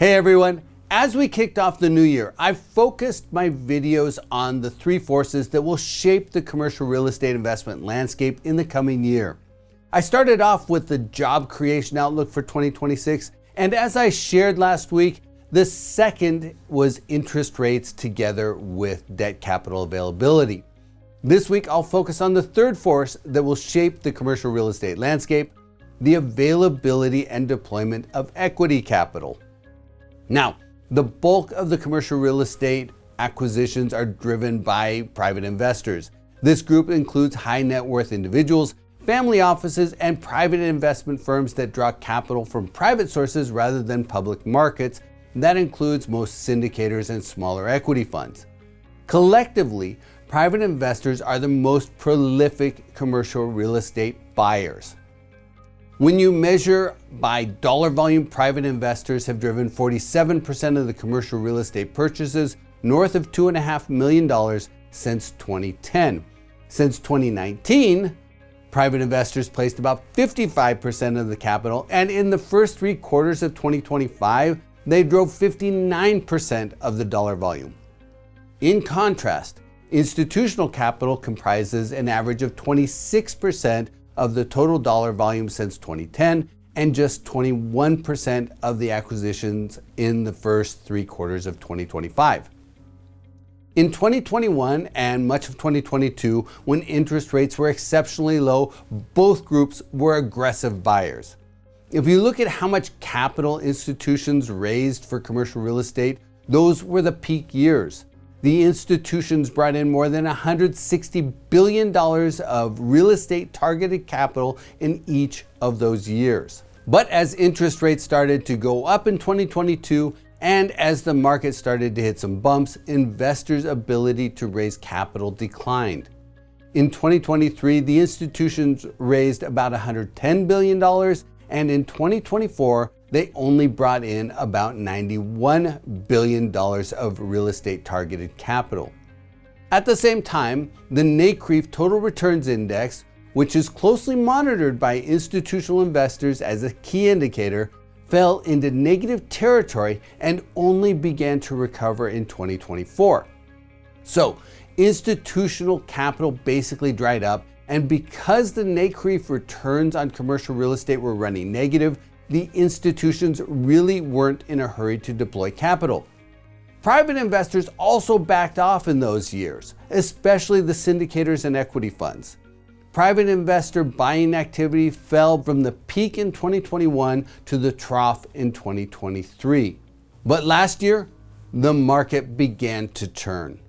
Hey everyone, as we kicked off the new year, I've focused my videos on the three forces that will shape the commercial real estate investment landscape in the coming year. I started off with the job creation outlook for 2026, and as I shared last week, the second was interest rates together with debt capital availability. This week, I'll focus on the third force that will shape the commercial real estate landscape, the availability and deployment of equity capital. Now, the bulk of the commercial real estate acquisitions are driven by private investors. This group includes high net worth individuals, family offices, and private investment firms that draw capital from private sources rather than public markets. That includes most syndicators and smaller equity funds. Collectively, private investors are the most prolific commercial real estate buyers. When you measure by dollar volume, private investors have driven 47% of the commercial real estate purchases, north of $2.5 million since 2010. Since 2019, private investors placed about 55% of the capital, and in the first 3 quarters of 2025, they drove 59% of the dollar volume. In contrast, institutional capital comprises an average of 26% of the total dollar volume since 2010 and just 21% of the acquisitions in the first 3 quarters of 2025. In 2021 and much of 2022, when interest rates were exceptionally low, both groups were aggressive buyers. If you look at how much capital institutions raised for commercial real estate, those were the peak years. The institutions brought in more than $160 billion of real estate targeted capital in each of those years. But as interest rates started to go up in 2022, and as the market started to hit some bumps, investors' ability to raise capital declined. In 2023, the institutions raised about $110 billion, and in 2024, they only brought in about $91 billion of real estate targeted capital. At the same time, the NCRE Total Returns Index, which is closely monitored by institutional investors as a key indicator, fell into negative territory and only began to recover in 2024. So, institutional capital basically dried up, and because the NCRE returns on commercial real estate were running negative, the institutions really weren't in a hurry to deploy capital. Private investors also backed off in those years, especially the syndicators and equity funds. Private investor buying activity fell from the peak in 2021 to the trough in 2023. But last year, the market began to turn.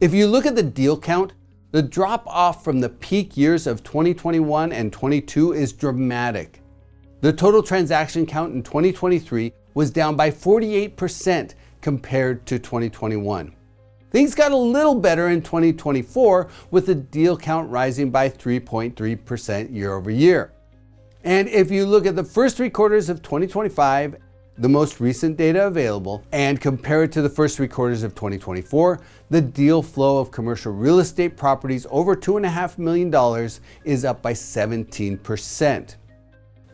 If you look at the deal count, the drop off from the peak years of 2021 and 22 is dramatic. The total transaction count in 2023 was down by 48% compared to 2021. Things got a little better in 2024, with the deal count rising by 3.3% year over year. And if you look at the first 3 quarters of 2025, the most recent data available, and compare it to the first 3 quarters of 2024, the deal flow of commercial real estate properties over $2.5 million is up by 17%.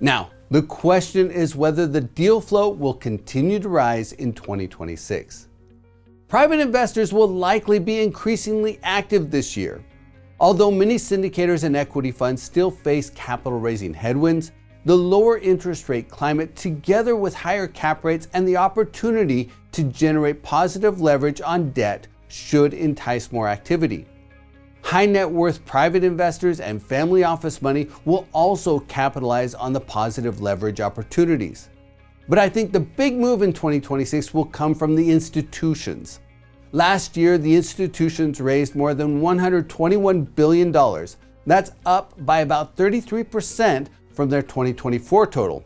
Now, the question is whether the deal flow will continue to rise in 2026. Private investors will likely be increasingly active this year. Although many syndicators and equity funds still face capital raising headwinds, the lower interest rate climate, together with higher cap rates and the opportunity to generate positive leverage on debt, should entice more activity. High net worth private investors and family office money will also capitalize on the positive leverage opportunities. But I think the big move in 2026 will come from the institutions. Last year, the institutions raised more than $121 billion. That's up by about 33% from their 2024 total.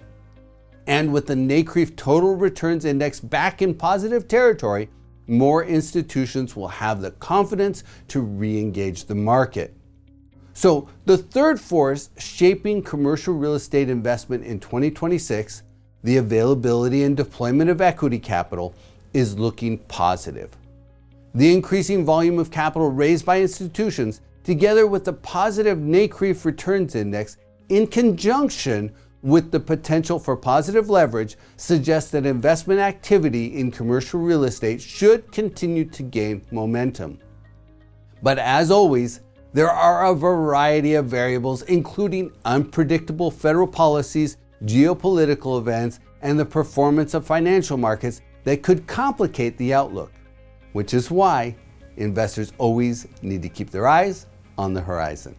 And with the NCRE Total Returns Index back in positive territory, more institutions will have the confidence to re-engage the market. So the third force shaping commercial real estate investment in 2026, the availability and deployment of equity capital, is looking positive. The increasing volume of capital raised by institutions, together with the positive NCRE Returns Index, in conjunction with the potential for positive leverage suggests that investment activity in commercial real estate should continue to gain momentum. But as always, there are a variety of variables, including unpredictable federal policies, geopolitical events, and the performance of financial markets that could complicate the outlook, which is why investors always need to keep their eyes on the horizon.